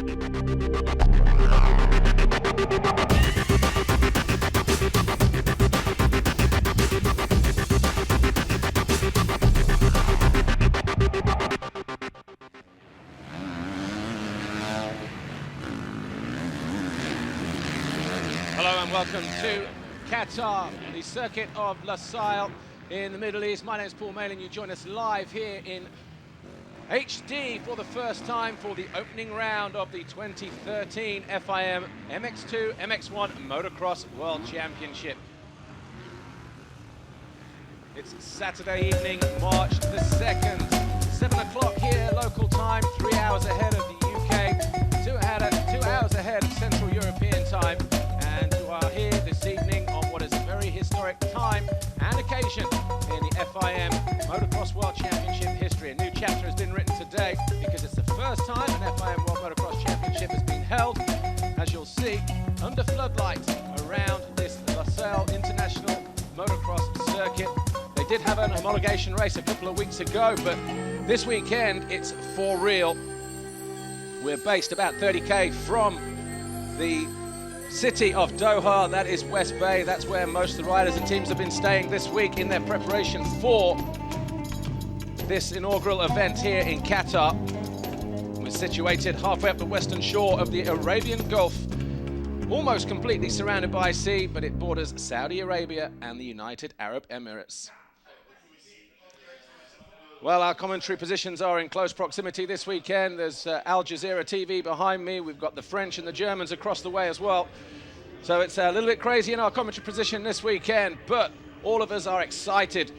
Hello and welcome to Qatar, the circuit of Lusail in the Middle East. My name is Paul Malin. You join us live here in HD for the first time for the opening round of the 2013 FIM MX2 MX1 Motocross World Championship. It's Saturday evening, March the 2nd, 7 o'clock here local time, 3 hours ahead of the UK, 2 hours ahead of Central European time. And you are here this evening on what is a very historic time and occasion in the FIM Motocross World Championship history. A new chapter has been written today because it's the first time an FIM World Motocross Championship has been held, as you'll see, under floodlights around this Lusail International Motocross Circuit. They did have an homologation race a couple of weeks ago, but this weekend it's for real. We're based about 30k from the city of Doha, that is West Bay. That's where most of the riders and teams have been staying this week in their preparation for this inaugural event here in Qatar. We're situated halfway up the western shore of the Arabian Gulf, almost completely surrounded by sea, but it borders Saudi Arabia and the United Arab Emirates. Well, our commentary positions are in close proximity this weekend. There's Al Jazeera TV behind me. We've got the French and the Germans across the way as well. So it's a little bit crazy in our commentary position this weekend, but all of us are excited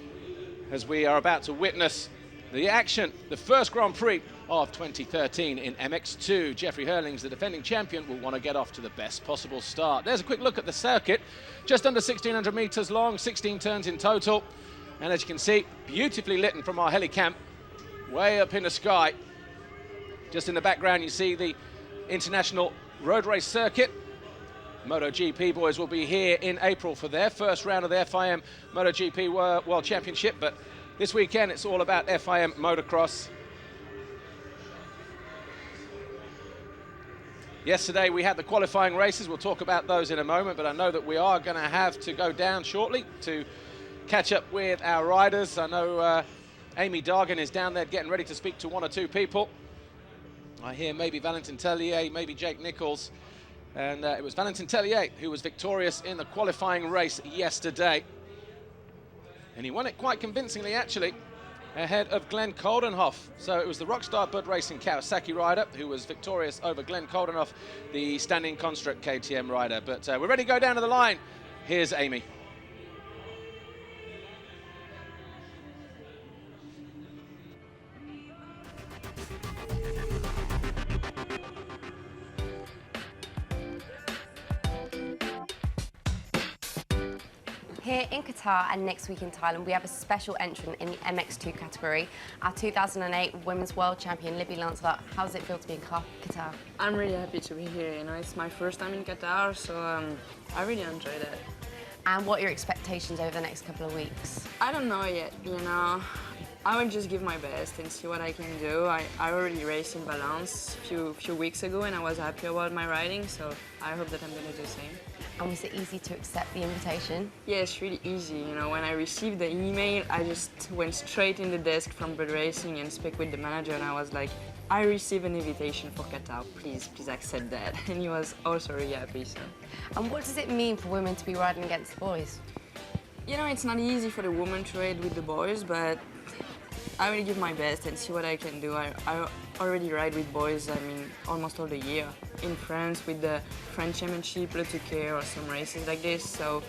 as we are about to witness the action, the first Grand Prix of 2013 in MX2. Jeffrey Herlings, the defending champion, will want to get off to the best possible start. There's a quick look at the circuit. Just under 1,600 meters long, 16 turns in total. And as you can see, beautifully lit from our helicam, way up in the sky. Just in the background, you see the International Road Race Circuit. MotoGP boys will be here in April for their first round of the FIM MotoGP World Championship, but this weekend it's all about FIM Motocross. Yesterday we had the qualifying races. We'll talk about those in a moment, but I know that we are going to have to go down shortly to catch up with our riders. I know Amy Dargan is down there getting ready to speak to one or two people. I hear maybe Valentin Tellier, maybe Jake Nichols. And it was Valentin Tellier who was victorious in the qualifying race yesterday. And he won it quite convincingly, actually, ahead of Glenn Coldenhoff. So it was the Rockstar Bud Racing Kawasaki rider who was victorious over Glenn Coldenhoff, the standing construct KTM rider. But we're ready to go down to the line. Here's Amy. Here in Qatar and next week in Thailand, we have a special entrant in the MX2 category. Our 2008 Women's World Champion, Libby Lancelot. How does it feel to be in Qatar? I'm really happy to be here. You know, it's my first time in Qatar, so I really enjoyed it. And what are your expectations over the next couple of weeks? I don't know yet, you know. I will just give my best and see what I can do. I already raced in Valence a few weeks ago and I was happy about my riding, so I hope that I'm going to do the same. And was it easy to accept the invitation? Yeah, it's really easy. You know, when I received the email, I just went straight in the desk from Bud Racing and spoke with the manager, and I was like, I received an invitation for Qatar, please accept that. And he was also really happy, so. And what does it mean for women to be riding against the boys? You know, it's not easy for the women to ride with the boys, but I will give my best and see what I can do. I already ride with boys, I mean, almost all the year. In France with the French Championship, Le Touquet, or some races like this, so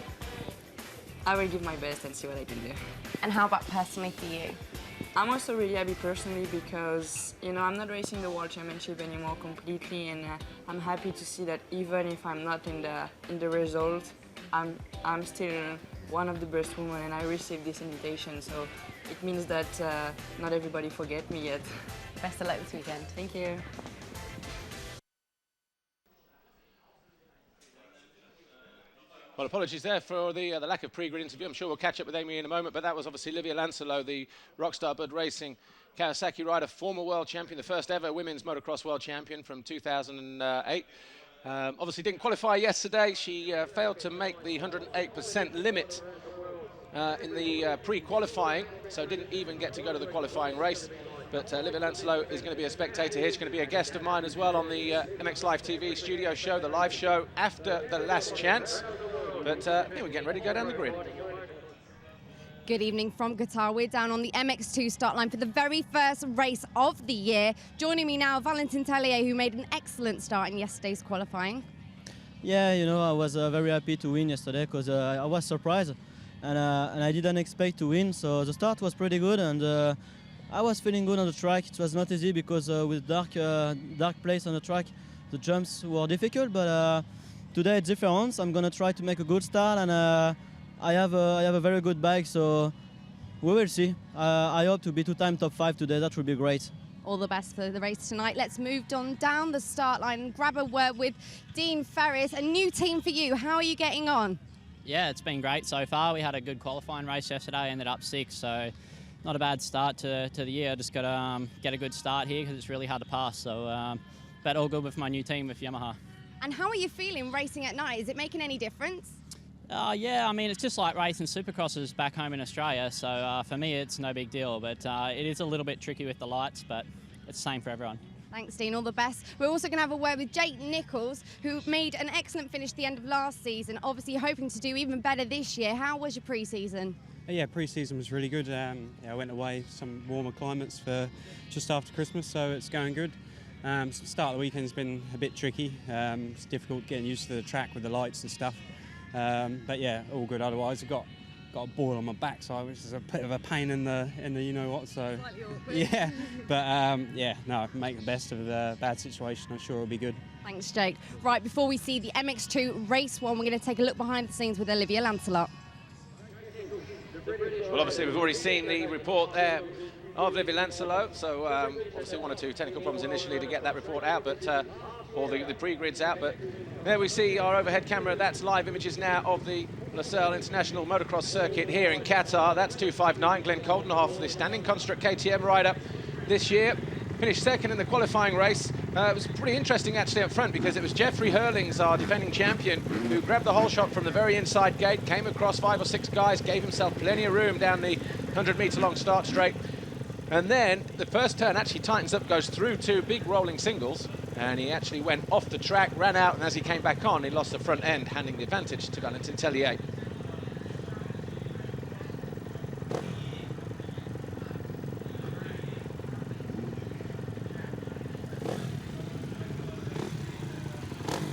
I will give my best and see what I can do. And how about personally for you? I'm also really happy personally because, you know, I'm not racing the World Championship anymore completely, and I'm happy to see that even if I'm not in the result, I'm still one of the best women, and I received this invitation, so it means that not everybody forget me yet. Best of luck this weekend. Thank you. Well, apologies there for the lack of pre-grid interview. I'm sure we'll catch up with Amy in a moment, but that was obviously Livia Lancelot, the Rockstar Bud Racing Kawasaki rider, former world champion, the first ever women's motocross world champion from 2008. Obviously didn't qualify yesterday. She failed to make the 108% limit in the pre-qualifying, so didn't even get to go to the qualifying race. But Olivia Lancelot is going to be a spectator here. She's going to be a guest of mine as well on the MX Live TV studio show, the live show after the last chance. But here we're getting ready to go down the grid. Good evening from Qatar. We're down on the MX2 start line for the very first race of the year. Joining me now, Valentin Tellier, who made an excellent start in yesterday's qualifying. Yeah, you know, I was very happy to win yesterday because I was surprised and I didn't expect to win. So the start was pretty good and I was feeling good on the track. It was not easy because with dark place on the track, the jumps were difficult. But today it's different. I'm gonna try to make a good start, and I have a very good bike. So we will see. I hope to be two-time top 5 today. That would be great. All the best for the race tonight. Let's move on down the start line and grab a word with Dean Ferris. A new team for you. How are you getting on? Yeah, it's been great so far. We had a good qualifying race yesterday. Ended up 6th, so. Not a bad start to the year. Just got to get a good start here because it's really hard to pass. So, but all good with my new team with Yamaha. And how are you feeling racing at night? Is it making any difference? Yeah, I mean, it's just like racing supercrosses back home in Australia. So for me, it's no big deal. But it is a little bit tricky with the lights, but it's the same for everyone. Thanks, Dean. All the best. We're also going to have a word with Jake Nichols, who made an excellent finish at the end of last season, obviously hoping to do even better this year. How was your pre-season? Yeah, pre-season was really good. Yeah, I went away some warmer climates for just after Christmas, so it's going good. Start of the weekend's been a bit tricky. It's difficult getting used to the track with the lights and stuff. But yeah, all good otherwise. I've got a boil on my backside, which is a bit of a pain in the you know what. So slightly awkward. Yeah, but yeah, no, make the best of the bad situation. I'm sure it'll be good. Thanks, Jake. Right, before we see the MX2 race one, we're going to take a look behind the scenes with Olivia Lancelot. Well, obviously, we've already seen the report there of Olivia Lancelot, so obviously 1 or 2 technical problems initially to get that report out, but or the pre-grids out, but there we see our overhead camera. That's live images now of the Losail International Motocross Circuit here in Qatar. That's 259, Glenn Coldenhoff, the standing construct KTM rider this year. Finished second in the qualifying race. It was pretty interesting actually up front because it was Jeffrey Herlings, our defending champion, who grabbed the whole shot from the very inside gate, came across 5 or 6 guys, gave himself plenty of room down the 100-metre long start straight. And then the first turn actually tightens up, goes through 2 big rolling singles, and he actually went off the track, ran out, and as he came back on, he lost the front end, handing the advantage to Valentin Tellier.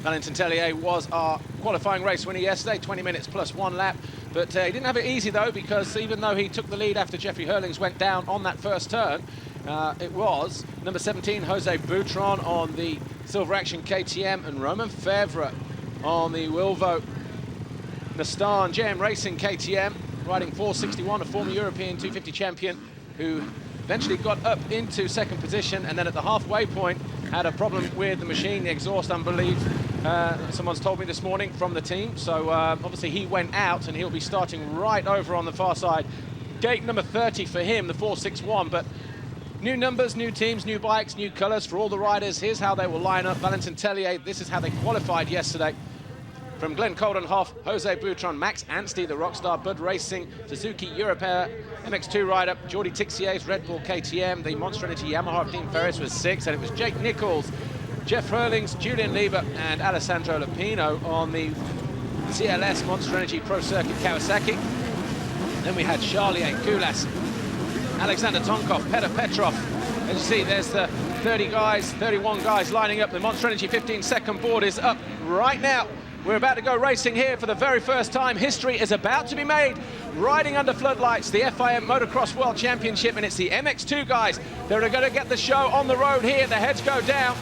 Valentin Tellier was our qualifying race winner yesterday, 20 minutes plus 1 lap. But he didn't have it easy, though, because even though he took the lead after Jeffrey Herlings went down on that first turn, it was number 17, Jose Boutron on the Silver Action KTM and Roman Fevre on the Wilvo Nastan JM Racing KTM, riding 461, a former European 250 champion who eventually got up into second position, and then at the halfway point had a problem with the machine, the exhaust, I believe. Someone's told me this morning from the team. So obviously he went out and he'll be starting right over on the far side. Gate number 30 for him, the 461. But new numbers, new teams, new bikes, new colours for all the riders. Here's how they will line up. Valentin Tellier, this is how they qualified yesterday. From Glenn Coldenhoff, Jose Boutron, Max Anstey, the Rockstar Bud Racing, Suzuki Europe MX2 rider, Jordi Tixier's Red Bull KTM, the Monster Energy Yamaha of Dean Ferris was 6th, and it was Jake Nichols, Jeff Herlings, Julian Lieber, and Alessandro Lupino on the CLS Monster Energy Pro Circuit Kawasaki. Then we had Charlier, Koulas, Alexander Tonkov, Petr Petrov. As you see, there's the 31 guys lining up. The Monster Energy 15-second board is up right now. We're about to go racing here for the very first time. History is about to be made. Riding under floodlights, the FIM Motocross World Championship, and it's the MX2 guys that are going to get the show on the road here. The heads go down.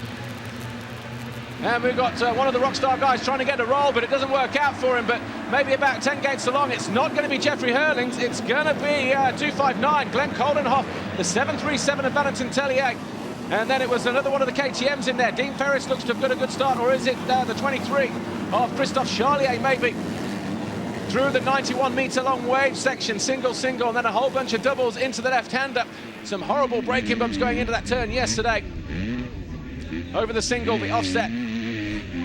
And we've got one of the Rockstar guys trying to get a roll, but it doesn't work out for him. But maybe about 10 gates along, it's not going to be Jeffrey Herlings. It's going to be 259, Glenn Coldenhoff, the 737 of Valentin Tellier. And then it was another one of the KTMs in there. Dean Ferris looks to have got a good start, or is it the 23 of Christophe Charlier, maybe? Through the 91-metre long wave section, single, and then a whole bunch of doubles into the left-hander. Some horrible braking bumps going into that turn yesterday. Over the single, the offset,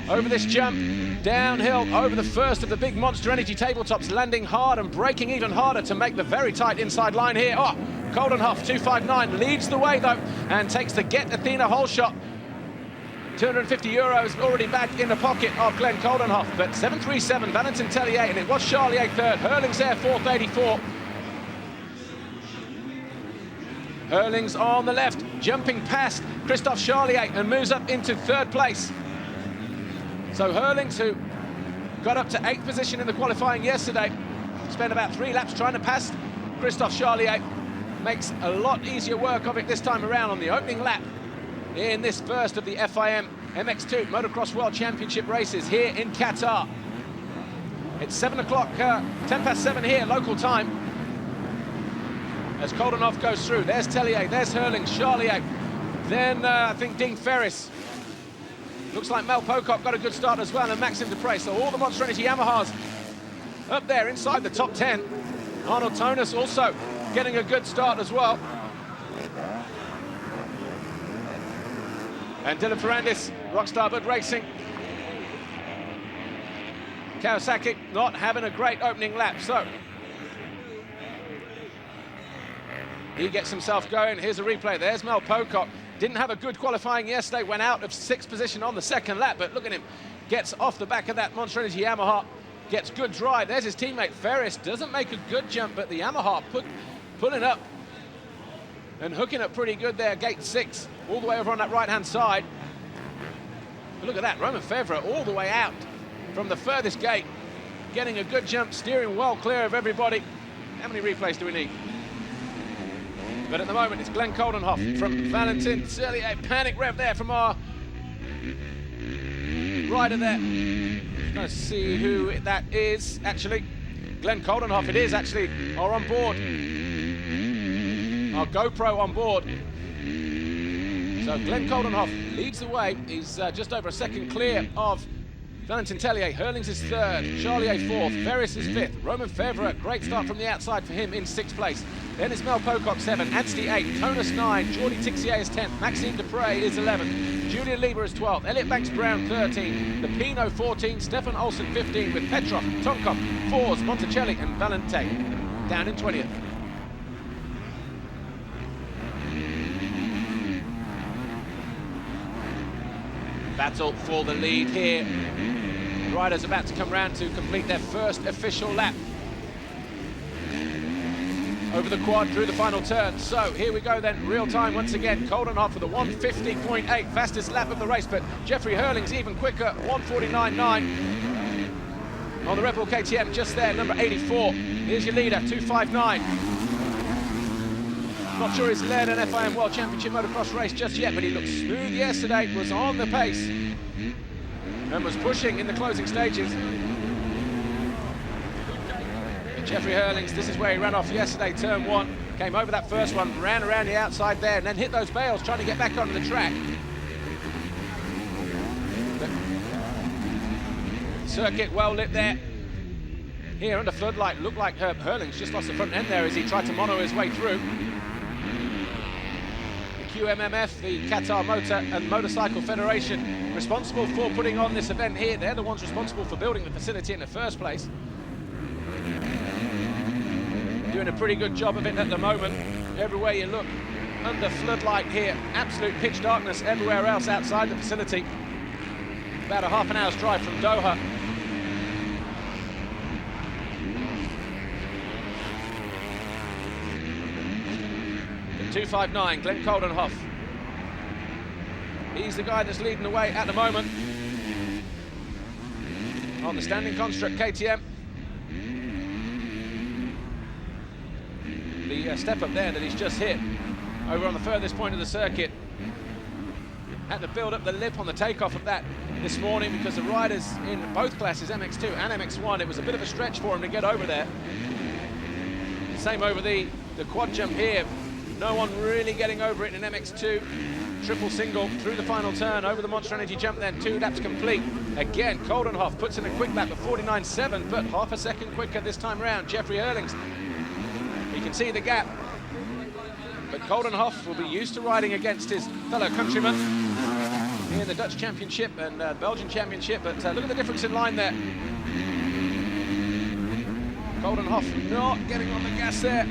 over this jump, downhill, over the first of the big Monster Energy tabletops, landing hard and braking even harder to make the very tight inside line here. Oh, Coldenhoff, 259, leads the way though, and takes the Get Athena whole shot. €250 already back in the pocket of Glenn Coldenhoff, but 737, Valentin Tellier, and it was Charlier third, Herlings there, fourth, 84. Herlings on the left, jumping past Christophe Charlier and moves up into third place. So Herlings, who got up to 8th position in the qualifying yesterday, spent about 3 laps trying to pass Christophe Charlier, makes a lot easier work of it this time around on the opening lap in this first of the FIM MX2 Motocross World Championship races here in Qatar. It's 7 o'clock, 10 past 7 here, local time. As Coldenhoff goes through, there's Tellier, there's Herlings, Charlier, then I think Dean Ferris. Looks like Mel Pocock got a good start as well, and Maxime Dupre. So all the Monster Energy Yamahas up there inside the top 10. Arnold Tonis also getting a good start as well. And Dylan Ferrandis, Rockstar Bud Racing. Kawasaki not having a great opening lap, so he gets himself going. Here's a replay. There's Mel Pocock. Didn't have a good qualifying yesterday, went out of 6th position on the second lap, but look at him. Gets off the back of that Monster Energy Yamaha, gets good drive. There's his teammate Ferris. Doesn't make a good jump, but the Yamaha pulling up and hooking up pretty good there. Gate 6, all the way over on that right-hand side. But look at that, Roman Fevre all the way out from the furthest gate, getting a good jump, steering well clear of everybody. How many replays do we need? But at the moment, it's Glenn Coldenhoff from Valentin Tellier. Panic rev there from our rider there. Let's see who that is, actually. Glenn Coldenhoff, it is actually our on board. Our GoPro on board. So Glenn Coldenhoff leads the way. He's just over a second clear of Valentin Tellier. Herlings is third, Charlier fourth, Ferris is fifth, Roman Fevre, great start from the outside for him in 6th place. Then it's Mel Pocock 7, Anstey 8, Tonis 9, Jordi Tixier is 10th, Maxime Dupre is 11th, Julian Lieber is 12th, Elliot Banks-Brown 13, Lupino 14, Stefan Olsen 15 with Petrov, Tonkov, Fors, Monticelli and Valente down in 20th. Battle for the lead here. The riders about to come round to complete their first official lap over the quad through the final turn. So here we go then, real time once again. Coldenhoff with a 150.8, fastest lap of the race, but Jeffrey Herlings even quicker, 149.9 on the Red Bull KTM just there, number 84. Here's your leader, 259. Not sure he's led an FIM World Championship motocross race just yet, but he looked smooth yesterday, was on the pace and was pushing in the closing stages. Jeffrey Herlings, this is where he ran off yesterday, turn 1, came over that first one, ran around the outside there, and then hit those bales trying to get back onto the track. The circuit well lit there. Here under floodlight, looked like Herlings just lost the front end there as he tried to mono his way through. The QMMF, the Qatar Motor and Motorcycle Federation, responsible for putting on this event here. They're the ones responsible for building the facility in the first place. Doing a pretty good job of it at the moment. Everywhere you look, under floodlight here, absolute pitch darkness everywhere else outside the facility. About a half an hour's drive from Doha. The 259, Glenn Coldenhoff. He's the guy that's leading the way at the moment on the standing construct KTM. The step up there that he's just hit over on the furthest point of the circuit. Had to build up the lip on the takeoff of that this morning because the riders in both classes, MX2 and MX1, it was a bit of a stretch for him to get over there. Same over the quad jump here. No one really getting over it in MX2. Triple single through the final turn over the Monster Energy jump, then 2 laps complete. Again, Coldenhoff puts in a quick lap of 49.7, but half a second quicker this time around. Jeffrey Herlings, you can see the gap. but Coldenhoff will be used to riding against his fellow countrymen in the Dutch Championship and Belgian Championship, but look at the difference in line there. Coldenhoff not getting on the gas there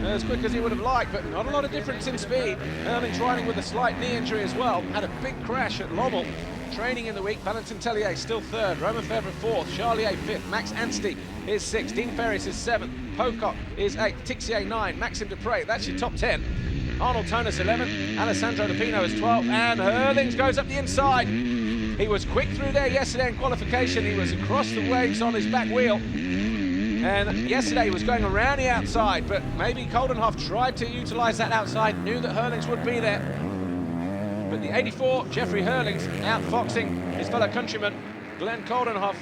as quick as he would have liked, but not a lot of difference in speed. Herlings riding with a slight knee injury as well. Had a big crash at Lommel. Training in the week. Valentin Tellier still third. Romain Febvre fourth. Charlier fifth. Max Anstey is sixth. Dean Ferris is seventh. Pocock is eighth. Tixier 9. Maxime Dupre, that's your top 10. Arnold Tonus 11th. Alessandro Lupino is 12th. And Herlings goes up the inside. He was quick through there yesterday in qualification. He was across the waves on his back wheel. And yesterday he was going around the outside, but maybe Coldenhoff tried to utilise that outside, knew that Herlings would be there. But the 84, Jeffrey Herlings, outfoxing his fellow countryman, Glenn Coldenhoff.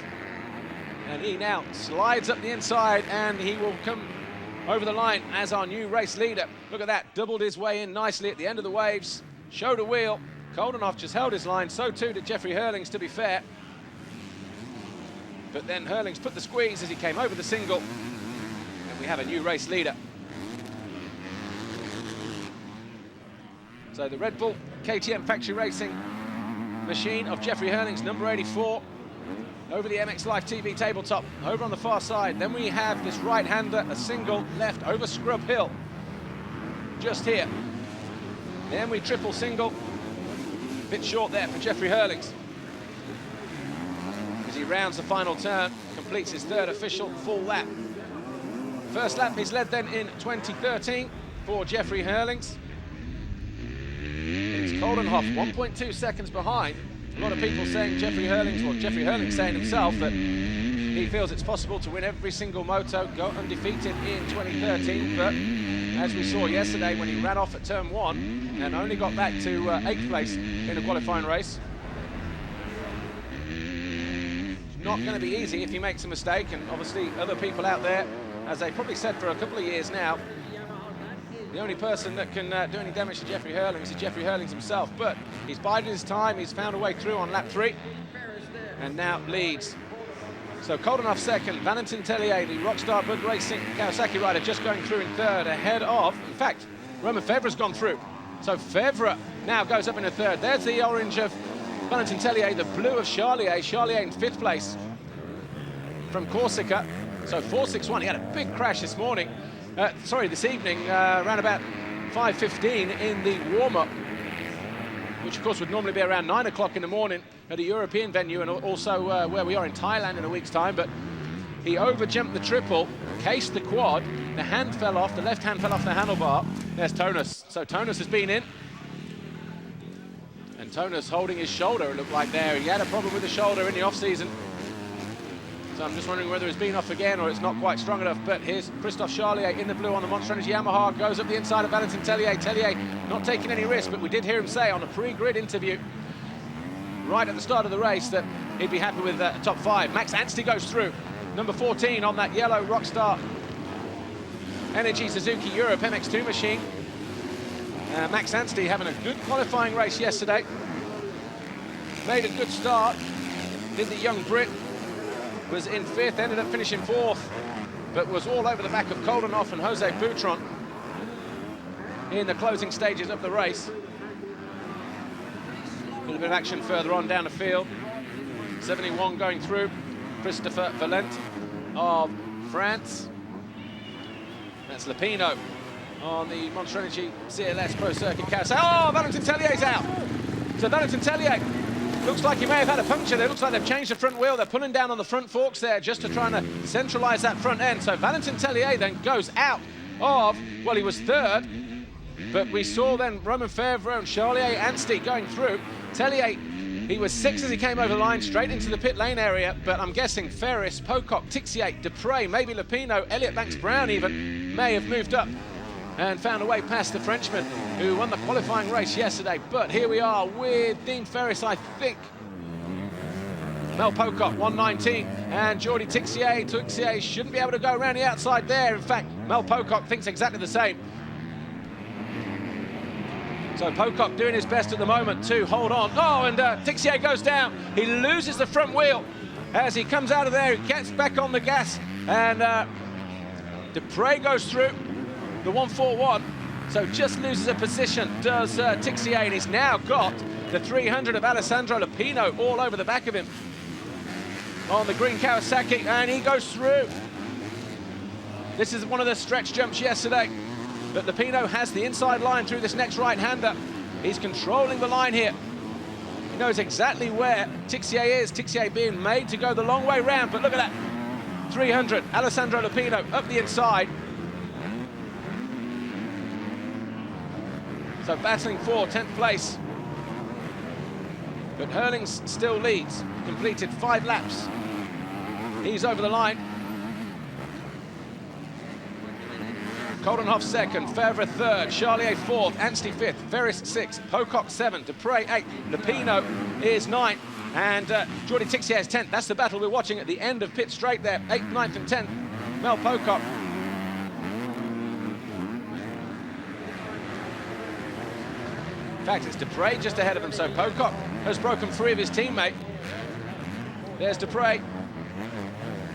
And he now slides up the inside, and he will come over the line as our new race leader. Look at that, doubled his way in nicely at the end of the waves, showed a wheel. Coldenhoff just held his line, so too did Jeffrey Herlings, to be fair. But then Herlings put the squeeze as he came over the single, and we have a new race leader. So the Red Bull KTM Factory Racing machine of Jeffrey Herlings, number 84, over the MX Live TV tabletop, over on the far side. Then we have this right-hander, a single left over Scrub Hill, just here. Then we triple single, bit short there for Jeffrey Herlings. He rounds the final turn, completes his third official full lap. First lap is led then in 2013 for Jeffrey Herlings. It's Coldenhoff 1.2 seconds behind. A lot of people saying Jeffrey Herlings, well, Jeffrey Herlings saying himself that he feels it's possible to win every single moto, go undefeated in 2013, but as we saw yesterday when he ran off at turn 1 and only got back to 8th place in a qualifying race. Not going to be easy if he makes a mistake, and obviously other people out there, as they probably said for a couple of years now, the only person that can do any damage to Jeffrey Herlings is Jeffrey Herlings himself, but he's bided his time, he's found a way through on lap 3, and now leads. So Coldenhoff second, Valentin Tellier, the Rockstar Bud Racing Kawasaki rider, just going through in third, ahead of, in fact, Romain Febvre's gone through. So Febvre now goes up in a third. There's the orange of Valentin Tellier, the blue of Charlier. Charlier in 5th place from Corsica. So 4.61. He had a big crash this morning. This evening, around about 5:15 in the warm-up, which of course would normally be around 9 o'clock in the morning at a European venue, and also where we are in Thailand in a week's time. But he over-jumped the triple, cased the quad, the hand fell off, the left hand fell off the handlebar. There's Tonus. So Tonus has been in. And Tonus holding his shoulder, it looked like there. He had a problem with the shoulder in the off-season. So I'm just wondering whether it's been off again or it's not quite strong enough. But here's Christophe Charlier in the blue on the Monster Energy Yamaha, goes up the inside of Valentin Tellier. Tellier not taking any risk, but we did hear him say on a pre-grid interview right at the start of the race that he'd be happy with a top 5. Max Anstey goes through, number 14 on that yellow Rockstar Energy Suzuki Europe MX2 machine. Max Anstey having a good qualifying race yesterday. Made a good start. Did the young Brit. Was in 5th, ended up finishing 4th, but was all over the back of Coldenhoff and Jose Boutron in the closing stages of the race. A little bit of action further on down the field. 71 going through. Christopher Valent of France. That's Lupino on the Monster Energy CLS Pro Circuit Kawasaki. Oh, Valentin Tellier's out. So Valentin Tellier looks like he may have had a puncture there. Looks like they've changed the front wheel. They're pulling down on the front forks there just to try and centralise that front end. So Valentin Tellier then goes out of, well, he was 3rd, but we saw then Romain Febvre and Charlier Anstey going through. Tellier, he was 6th as he came over the line, straight into the pit lane area, but I'm guessing Ferris, Pocock, Tixier, Dupre, maybe Lupino, Elliott Banks-Brown even, may have moved up and found a way past the Frenchman who won the qualifying race yesterday. But here we are with Dean Ferris, I think. Mel Pocock, 119, and Jordi Tixier. Tixier shouldn't be able to go around the outside there. In fact, Mel Pocock thinks exactly the same. So Pocock doing his best at the moment to hold on. Oh, and Tixier goes down. He loses the front wheel as he comes out of there. He gets back on the gas, and Dupre goes through the 141. So just loses a position, does Tixier, and he's now got the 300 of Alessandro Lupino all over the back of him on the green Kawasaki, and he goes through. This is one of the stretch jumps yesterday, but Lupino has the inside line through this next right-hander. He's controlling the line here. He knows exactly where Tixier is. Tixier being made to go the long way round, but look at that. 300, Alessandro Lupino up the inside. So battling for 10th place. But Herlings still leads, completed 5 laps. He's over the line. Koldenhoff second, Fevre third, Charlier fourth, Anstey fifth, Ferris sixth, Pocock 7, Dupre 8, Lupino is 9, and Jordi Tixier is 10th. That's the battle we're watching at the end of pit straight there, 8th, 9th and 10th. Mel Pocock. In fact, it's Dupre just ahead of him, so Pocock has broken free of his teammate. There's Dupre.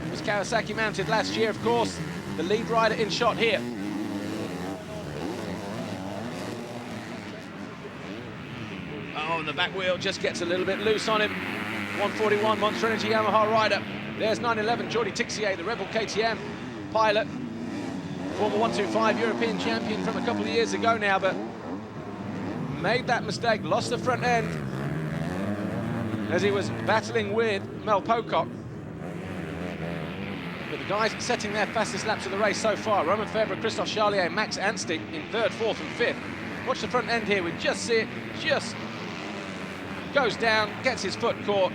He was Kawasaki mounted last year, of course. The lead rider in shot here. Oh, and the back wheel just gets a little bit loose on him. 141 Monster Energy Yamaha rider. There's 911 Jordi Tixier, the Rebel KTM pilot. Former 125 European champion from a couple of years ago now, but made that mistake, lost the front end as he was battling with Mel Pocock. But the guys setting their fastest laps of the race so far, Romain Fevre, Christophe Charlier, Max Anstey in 3rd, 4th and 5th. Watch the front end here, we just see it, just goes down, gets his foot caught.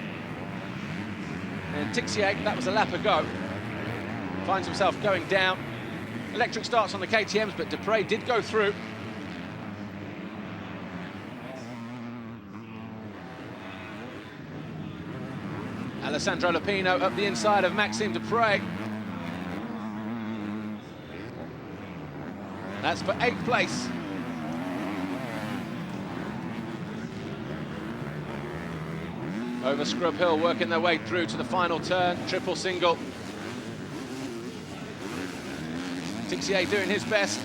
And Tixier, that was a lap ago, finds himself going down. Electric starts on the KTMs, but Dupre did go through. Alessandro Lupino up the inside of Maxime Dupre. That's for 8th place. Over Scrub Hill, working their way through to the final turn, triple single. Tixier doing his best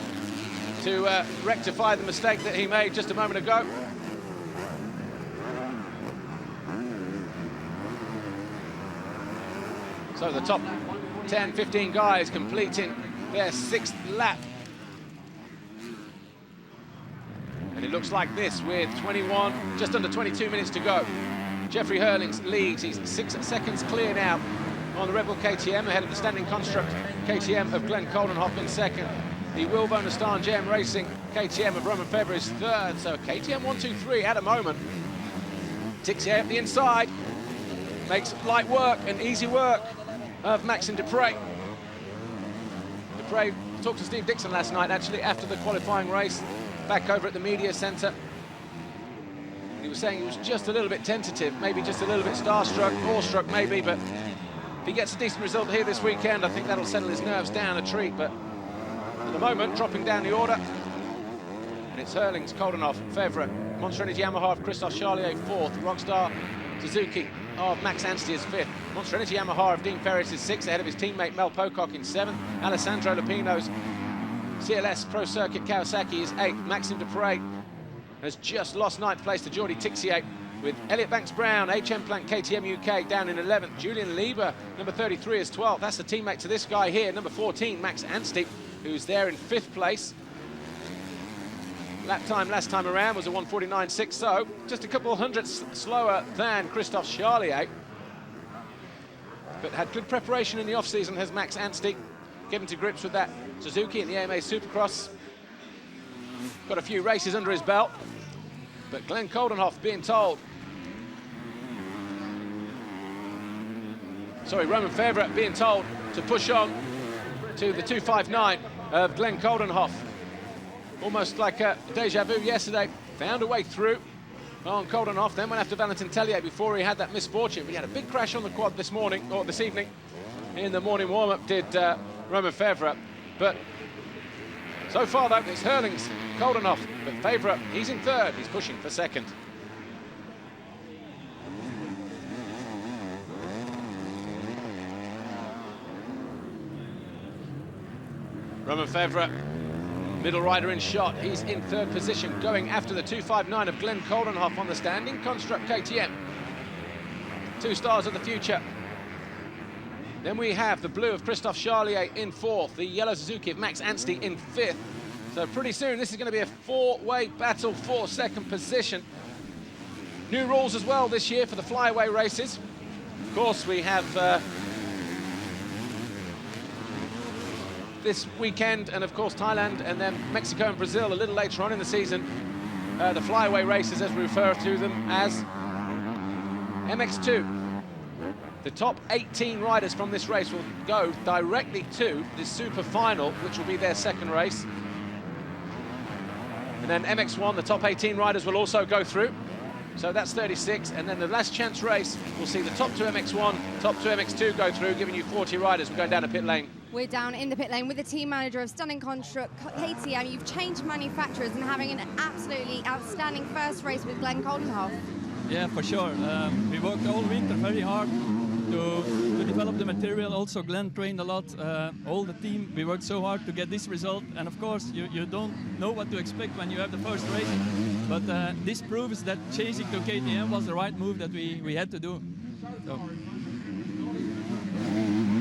to rectify the mistake that he made just a moment ago. So the top 10, 15 guys completing their 6th lap. And it looks like this with 21, just under 22 minutes to go. Jeffrey Herlings leads, he's 6 seconds clear now on the Rebel KTM, ahead of the standing construct KTM of Glenn Koldenhoff in 2nd. The Wilbon Astan JM Racing KTM of Romain Fevre is 3rd, so KTM 1, 2, 3 at a moment. Tixier up the inside, makes light work and easy work of Maxime Dupre. Dupre talked to Steve Dixon last night, actually, after the qualifying race, back over at the media centre. He was saying he was just a little bit tentative, maybe just a little bit starstruck, awestruck maybe, but if he gets a decent result here this weekend, I think that'll settle his nerves down a treat. But at the moment, dropping down the order, and it's Herlings, Koldenhoff, Fevre, Monster Energy Yamaha of Christophe Charlier 4th, Rockstar Suzuki of Max Anstey is 5th, Monster Energy Yamaha of Dean Ferris is 6th, ahead of his teammate Mel Pocock in 7th, Alessandro Lupino's CLS Pro Circuit Kawasaki is 8th, Maxime Dupre has just lost 9th place to Jordi Tixier, with Elliot Banks-Brown, HM Plant KTM UK down in 11th. Julian Lieber, number 33, is 12th. That's the teammate to this guy here, number 14, Max Anstey, who's there in 5th place. Lap time last time around was a 1:49.6, so just a couple hundredths slower than Christophe Charlier. But had good preparation in the off-season, has Max Anstey, getting to grips with that Suzuki in the AMA Supercross. Got a few races under his belt, but Glenn Koldenhoff being told, Romain Fevre being told to push on to the 259 of Glenn Koldenhoff. Almost like a deja vu yesterday, found a way through on Koldenhoff, then went after Valentin Tellier before he had that misfortune. But he had a big crash on the quad this morning, or this evening, in the morning warm-up, did Romain Fevre. But so far, though, it's Herlings, Koldenhoff, but Fevre, he's in 3rd, he's pushing for 2nd. Romain Fevre Middle rider in shot, he's in third position, going after the 259 of Glenn Coldenhoff on the standing construct KTM. 2 stars of the future. Then we have the blue of Christophe Charlier in fourth, the yellow Suzuki of Max Anstey in fifth. So pretty soon this is going to be a 4-way battle for second position. New rules as well this year for the flyaway races. Of course, we have this weekend, and of course Thailand, and then Mexico and Brazil a little later on in the season. The flyaway races, as we refer to them, as MX2. The top 18 riders from this race will go directly to the super final, which will be their second race. And then MX1, the top 18 riders will also go through. So that's 36, and then the last chance race, we'll see the top 2 MX1, top 2 MX2 go through, giving you 40 riders. We're going down to pit lane. We're down in the pit lane with the team manager of Stunning Construct, KTM. You've changed manufacturers and having an absolutely outstanding first race with Glenn Coldenhoff. Yeah, for sure. We worked all winter very hard to develop the material. Also, Glenn trained a lot. All the team, we worked so hard to get this result. And of course, you don't know what to expect when you have the first race. But this proves that changing to KTM was the right move that we had to do. So.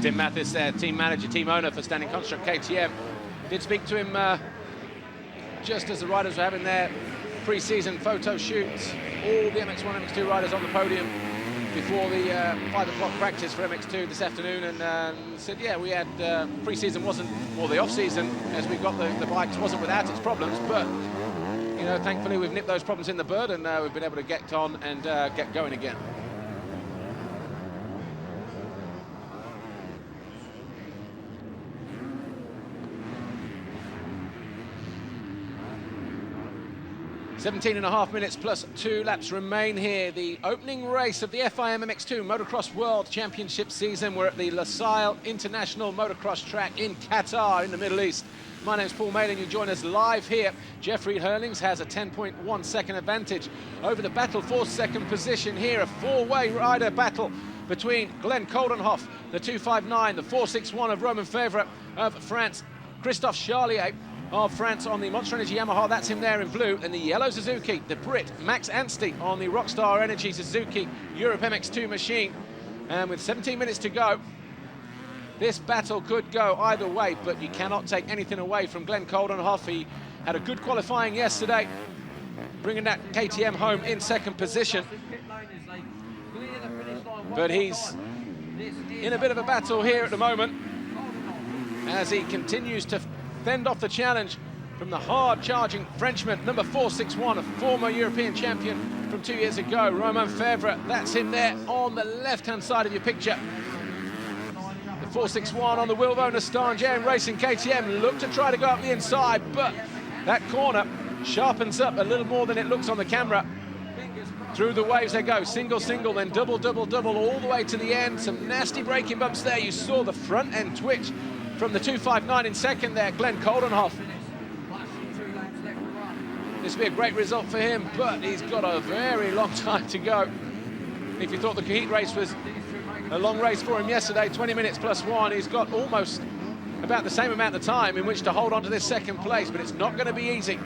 Tim Mathis, team manager, team owner for Standing Construct KTM. Did speak to him just as the riders were having their pre-season photo shoots. All the MX1, MX2 riders on the podium before the 5 o'clock practice for MX2 this afternoon, and said, yeah, we had pre-season wasn't, or the off-season, as we got the bikes, wasn't without its problems, but you know, thankfully we've nipped those problems in the bud, and we've been able to get on and get going again. .5 minutes plus 2 laps remain here. The opening race of the FIM MX2 Motocross World Championship season. We're at the Losail International Motocross track in Qatar in the Middle East. My name's Paul Malin. You join us live here. Jeffrey Herlings has a 10.1 second advantage over the battle for second position here. A 4-way rider battle between Glenn Coldenhoff, the 259, the 461 of Romain Fevre of France, Christophe Charlier of France on the Monster Energy Yamaha, that's him there in blue, and the yellow Suzuki, the Brit Max Anstey on the Rockstar Energy Suzuki Europe MX2 machine. And with 17 minutes to go, this battle could go either way, but you cannot take anything away from Glenn Coldenhoff. He had a good qualifying yesterday, bringing that KTM home in second position. But he's in a bit of a battle here at the moment as he continues to fend off the challenge from the hard-charging Frenchman, number 461, a former European champion from 2 years ago, Romain Fevre. That's him there on the left-hand side of your picture. The 461 on the Wilvo Nostalgia Racing KTM look to try to go up the inside, but that corner sharpens up a little more than it looks on the camera. Through the waves they go, single, single, then double, double, double, all the way to the end. Some nasty braking bumps there. You saw the front end twitch from the 259 in second there, Glenn Coldenhoff. This will be a great result for him, but he's got a very long time to go. If you thought the heat race was a long race for him yesterday, 20 minutes plus 1, he's got almost about the same amount of time in which to hold on to this second place, but it's not going to be easy.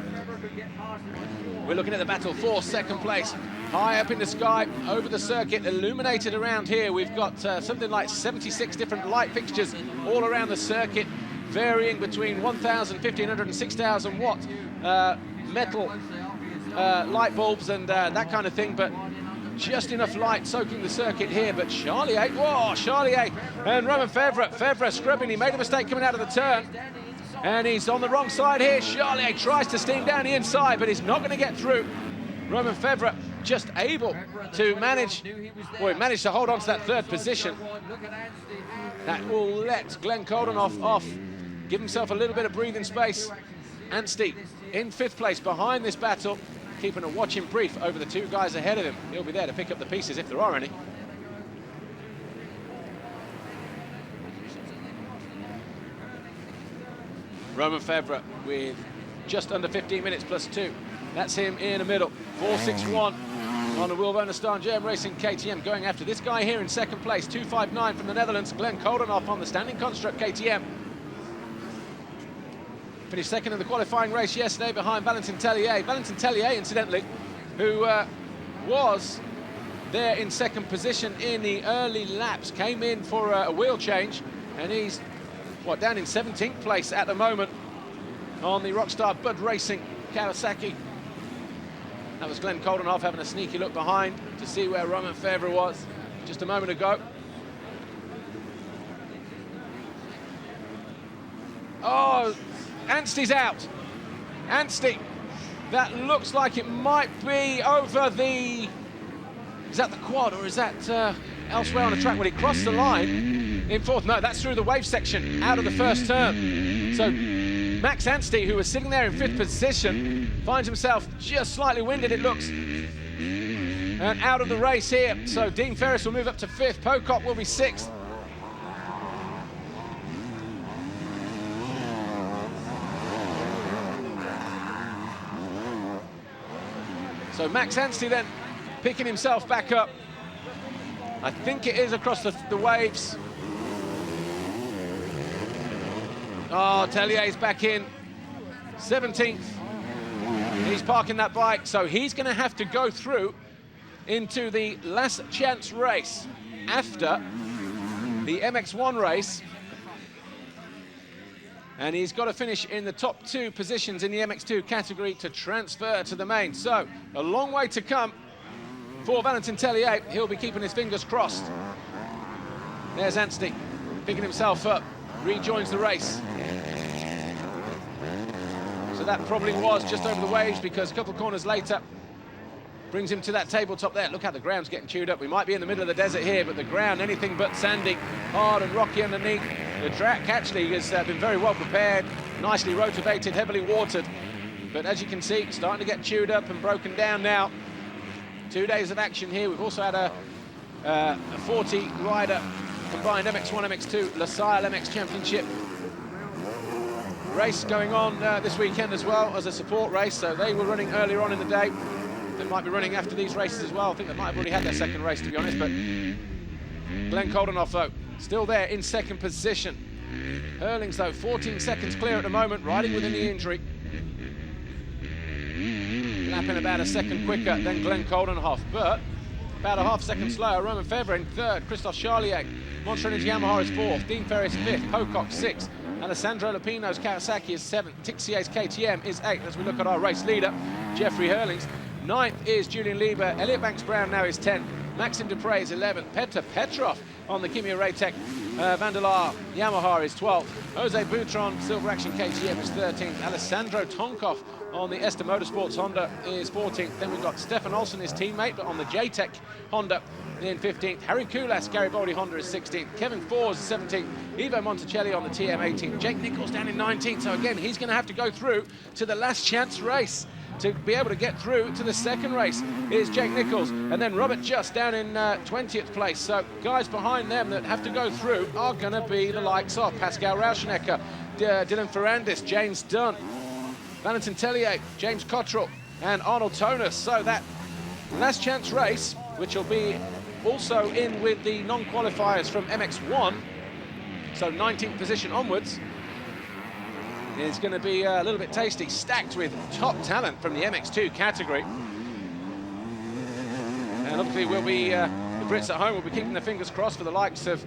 We're looking at the battle for second place. High up in the sky, over the circuit, illuminated around here. We've got something like 76 different light fixtures all around the circuit, varying between 1,000, 1,500 and 6,000 watt metal light bulbs and that kind of thing, but just enough light soaking the circuit here. But Charlier, whoa, Charlier and Romain Fevre. Fevre scrubbing, he made a mistake coming out of the turn, and he's on the wrong side here. Charlier tries to steam down the inside, but he's not going to get through. Romain Fevre just able to manage, well, he managed to hold on to that third position. That will let Glenn Coldenhoff off, give himself a little bit of breathing space. Anstey in fifth place behind this battle, keeping a watching brief over the two guys ahead of him. He'll be there to pick up the pieces if there are any. Romain Fevre with just under 15 minutes plus 2. That's him in the middle. 461 on the Wilvo Nostalgia Racing KTM going after this guy here in second place. 259 from the Netherlands, Glenn Coldenhoff on the Standing Construct KTM. Finished second in the qualifying race yesterday behind Valentin Tellier. Valentin Tellier, incidentally, who was there in second position in the early laps, came in for a wheel change, and he's, down in 17th place at the moment on the Rockstar Bud Racing Kawasaki. That was Glenn Coldenhoff having a sneaky look behind to see where Romain Fevre was just a moment ago. Oh, Anstey's out. Anstey, that looks like it might be over the... Is that the quad or is that elsewhere on the track? Well, he crossed the line in fourth. No, that's through the wave section out of the first turn. So Max Anstey, who was sitting there in fifth position, finds himself just slightly winded, it looks, and out of the race here. So Dean Ferris will move up to fifth. Pocock will be sixth. So Max Anstey then picking himself back up. I think it is across the waves. Oh, Tellier's back in 17th. He's parking that bike, so he's going to have to go through into the last chance race after the MX1 race. And he's got to finish in the top 2 positions in the MX2 category to transfer to the main. So a long way to come for Valentin Tellier. He'll be keeping his fingers crossed. There's Anstey picking himself up, rejoins the race. So that probably was just over the waves, because a couple of corners later brings him to that tabletop there. Look how the ground's getting chewed up. We might be in the middle of the desert here, but the ground, anything but sandy, hard and rocky underneath. The track actually has been very well prepared, nicely rotivated, heavily watered. But as you can see, starting to get chewed up and broken down now. 2 days of action here. We've also had a 40-rider combined MX1, MX2, LaSalle MX Championship race going on this weekend as well as a support race. So they were running earlier on in the day. They might be running after these races as well. I think they might have already had their second race, to be honest. But Glenn Coldenhoff, though, still there in second position. Herlings, though, 14 seconds clear at the moment, riding within the injury. Lapping about a second quicker than Glenn Coldenhoff, but about a half second slower. Romain Fevre in third, Christophe Charlier. Monster Energy Yamaha is fourth, Dean Ferris fifth, Pocock sixth, Alessandro Lupino's Kawasaki is seventh, Tixier's KTM is eighth. As we look at our race leader, Jeffrey Herlings. Ninth is Julian Lieber. Elliot Banks-Brown now is 10th. Maxime Dupre is 11th. Petr Petrov on the Kimi Raytec Vandelar Yamaha is 12th. Jose Boutron, Silver Action KTM is 13th. Alessandro Tonkov on the Ester Motorsports Honda is 14th. Then we've got Stefan Olsson, his teammate, but on the JTEC Honda in 15th. Harry Kulas, Garibaldi Honda is 16th. Kevin Fors is 17th. Ivo Monticelli on the TM 18th. Jake Nichols down in 19th. So again, he's going to have to go through to the last chance race to be able to get through to the second race. Is Jake Nichols, and then Robert Just down in 20th place. So guys behind them that have to go through are going to be the likes of Pascal Rauschenecker, Dylan Ferrandis, James Dunn, Valentin Tellier, James Cottrell, and Arnold Tonus. So that last chance race, which will be also in with the non-qualifiers from MX1, so 19th position onwards, is going to be a little bit tasty, stacked with top talent from the MX2 category. And obviously we'll be, the Brits at home will be keeping their fingers crossed for the likes of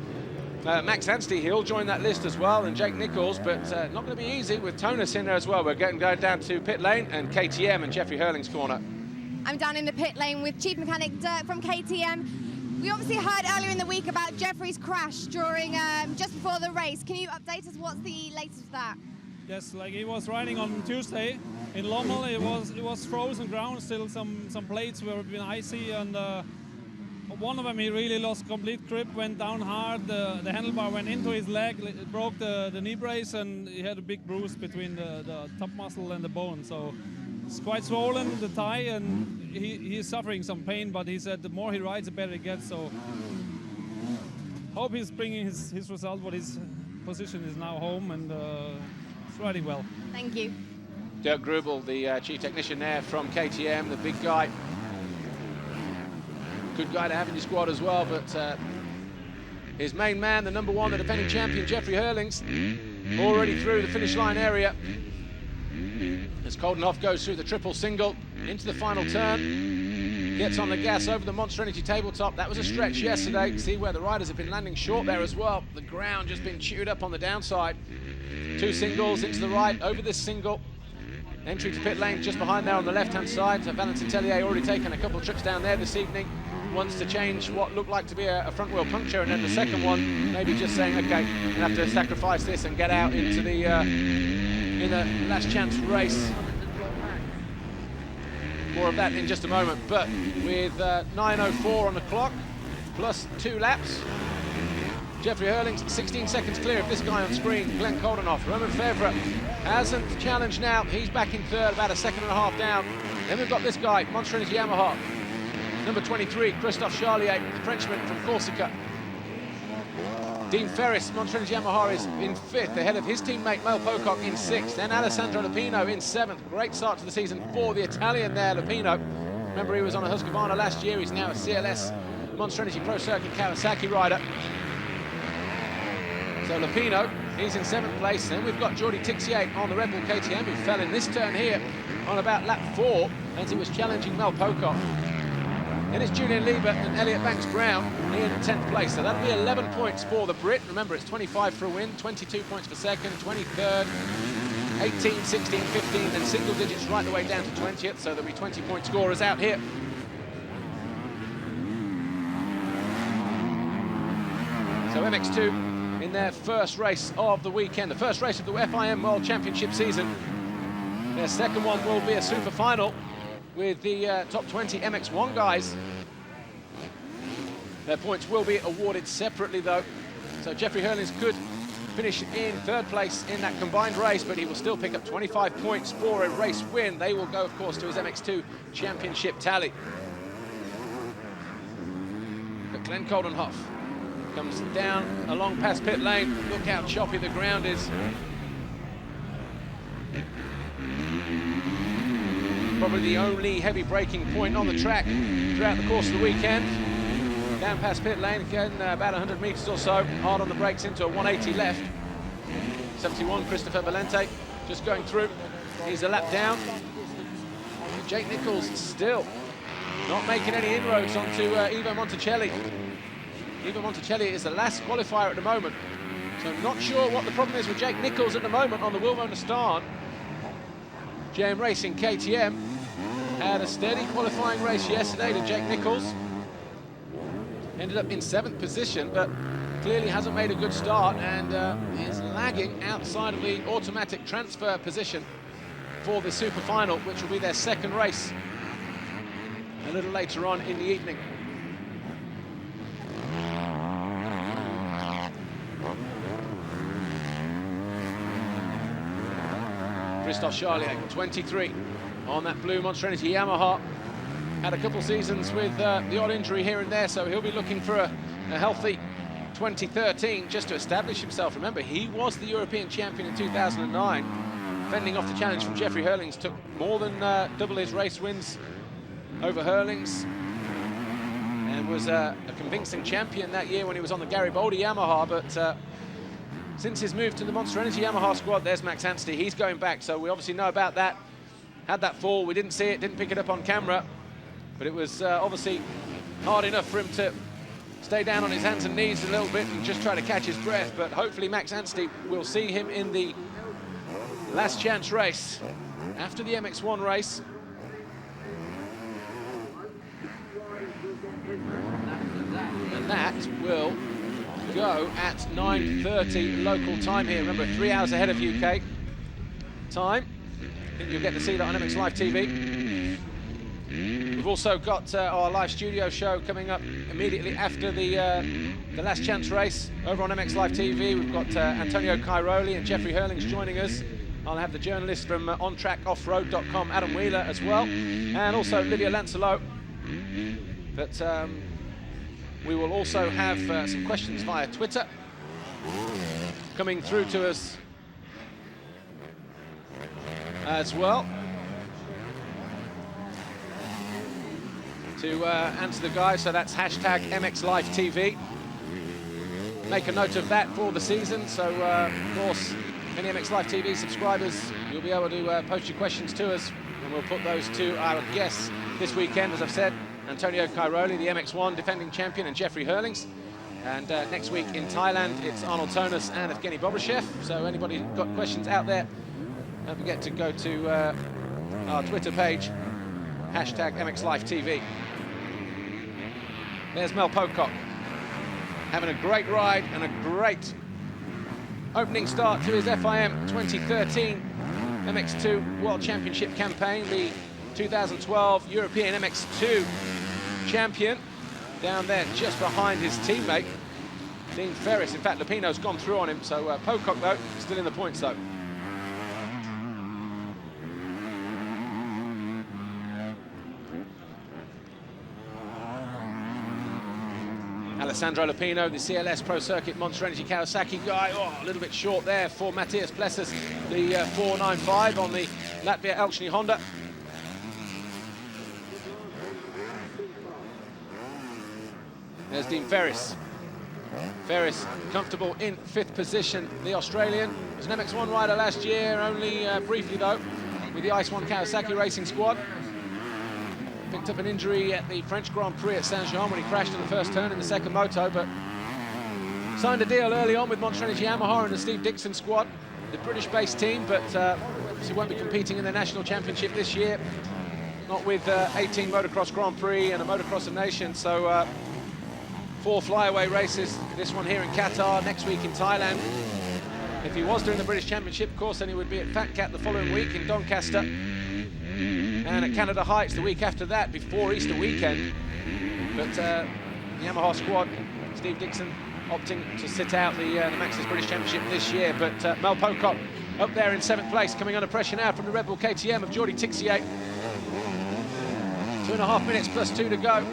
Max Anstey. He'll join that list as well, and Jake Nichols, but not going to be easy with Tonus in there as well. We're going down to pit lane and KTM and Jeffrey Herlings' corner. I'm down in the pit lane with Chief Mechanic Dirk from KTM. We obviously heard earlier in the week about Jeffrey's crash during just before the race. Can you update us? What's the latest of that? Yes, like he was riding on Tuesday in Lommel. It was frozen ground, still some plates were been icy, and one of them he really lost complete grip, went down hard. The handlebar went into his leg, it broke the knee brace, and he had a big bruise between the top muscle and the bone. So it's quite swollen, the thigh, and he's suffering some pain. But he said the more he rides, the better it gets. So hope he's bringing his result. But his position is now home, and riding well. Thank you. Dirk Grubel, the chief technician there from KTM, the big guy. Good guy to have in your squad as well, but his main man, the number one, the defending champion, Jeffrey Herlings, already through the finish line area. As Koldenhoff goes through the triple single into the final turn, gets on the gas over the Monster Energy tabletop. That was a stretch yesterday. See where the riders have been landing short there as well. The ground just been chewed up on the downside. 2 singles into the right over this single. Entry to pit lane just behind there on the left-hand side. So Valentin Tellier already taken a couple of trips down there this evening. Once to change what looked like to be a front wheel puncture, and then the second one maybe just saying, okay, I'm gonna have to sacrifice this and get out into the in a last chance race. More of that in just a moment, but with 9:04 on the clock, plus 2 laps, Jeffrey Herlings 16 seconds clear of this guy on screen, Glenn Koldenhoff. Roman Fevre hasn't challenged now. He's back in third, about a second and a half down. Then we've got this guy, Monster Energy Yamaha. Number 23, Christophe Charlier, the Frenchman from Corsica. Dean Ferris, Monster Energy Yamaha, is in 5th, ahead of his teammate Mel Pocock in 6th. Then Alessandro Lupino in 7th. Great start to the season for the Italian there, Lupino. Remember, he was on a Husqvarna last year. He's now a CLS Monster Energy Pro Circuit Kawasaki rider. So Lupino, he's in 7th place. Then we've got Jordi Tixier on the Red Bull KTM, who fell in this turn here on about lap 4 as he was challenging Mel Pocock. Then it's Julian Liebert and Elliot Banks-Brown in 10th place. So that'll be 11 points for the Brit. Remember, it's 25 for a win, 22 points for second, 23rd, 18, 16, 15, and single digits right the way down to 20th. So there'll be 20-point scorers out here. So MX2 in their first race of the weekend, the first race of the FIM World Championship season. Their second one will be a super final with the top 20 MX1 guys. Their points will be awarded separately though. So Jeffrey Herlings could finish in 3rd place in that combined race, but he will still pick up 25 points for a race win. They will go, of course, to his MX2 championship tally. But Glenn Koldenhoff comes down along past pit lane. Look how choppy the ground is. Probably the only heavy braking point on the track throughout the course of the weekend. Down past pit lane again, about 100 meters or so, hard on the brakes into a 180 left. 71, Christopher Valente just going through. He's a lap down. Jake Nichols still not making any inroads onto Ivo Monticelli. Ivo Monticelli is the last qualifier at the moment, so I'm not sure what the problem is with Jake Nichols at the moment on the Wilmo Nastan. JM Racing KTM had a steady qualifying race yesterday to Jake Nichols. Ended up in 7th position, but clearly hasn't made a good start and is lagging outside of the automatic transfer position for the super final, which will be their second race a little later on in the evening. Christophe Charlier, 23, on that blue Monster Energy Yamaha. Had a couple seasons with the odd injury here and there, so he'll be looking for a healthy 2013 just to establish himself. Remember, he was the European champion in 2009. Fending off the challenge from Jeffrey Herlings, took more than double his race wins over Herlings, and was a convincing champion that year when he was on the Garibaldi Yamaha. But since his move to the Monster Energy Yamaha squad, there's Max Anstey. He's going back, so we obviously know about that. Had that fall, we didn't see it, didn't pick it up on camera, but it was obviously hard enough for him to stay down on his hands and knees a little bit and just try to catch his breath. But hopefully Max Anstey will see him in the last chance race after the MX1 race. And that will go at 9:30 local time here. Remember, 3 hours ahead of UK time. I think you'll get to see that on MX Live TV. We've also got our live studio show coming up immediately after the last chance race over on MX Live TV. We've got Antonio Cairoli and Jeffrey Herlings joining us. I'll have the journalist from OnTrackOffroad.com, Adam Wheeler, as well, and also Lydia Lancelot. But we will also have some questions via Twitter coming through to us as well to answer the guys. So that's hashtag MXLiveTV. Make a note of that for the season. So, of course, Any MX Live TV subscribers, you'll be able to post your questions to us, and we'll put those to our guests this weekend, as I've said. Antonio Cairoli, the MX1 defending champion, and Jeffrey Herlings. And next week in Thailand, it's Arnold Tonis and Evgeny Bobryshev. So anybody got questions out there, don't forget to go to our Twitter page, hashtag MXLiveTV. There's Mel Pocock, having a great ride and a great opening start to his FIM 2013 MX2 World Championship campaign, the 2012 European MX2 champion, down there just behind his teammate, Dean Ferris. In fact, Lupino's gone through on him, so Pocock, though, still in the points, though. Alessandro Lupino, the CLS Pro Circuit Monster Energy Kawasaki guy. Oh, a little bit short there for Matthias Blessers, the 495 on the Latvia Elksny Honda. There's Dean Ferris. Ferris comfortable in 5th position. The Australian was an MX1 rider last year, only briefly though, with the Ice 1 Kawasaki Racing Squad. Picked up an injury at the French Grand Prix at Saint-Jean when he crashed in the first turn in the second moto, but signed a deal early on with Monster Energy Yamaha and the Steve Dixon squad, the British-based team, but obviously won't be competing in the national championship this year. Not with 18 Motocross Grand Prix and a Motocross of Nations, so 4 flyaway races, this one here in Qatar, next week in Thailand. If he was doing the British Championship, of course, then he would be at Fat Cat the following week in Doncaster. And at Canada Heights the week after that, before Easter weekend. But the Yamaha squad, Steve Dixon opting to sit out the Maxxis British Championship this year. But Mel Pocock up there in 7th place, coming under pressure now from the Red Bull KTM of Jordi Tixier. 2.5 minutes plus 2 to go.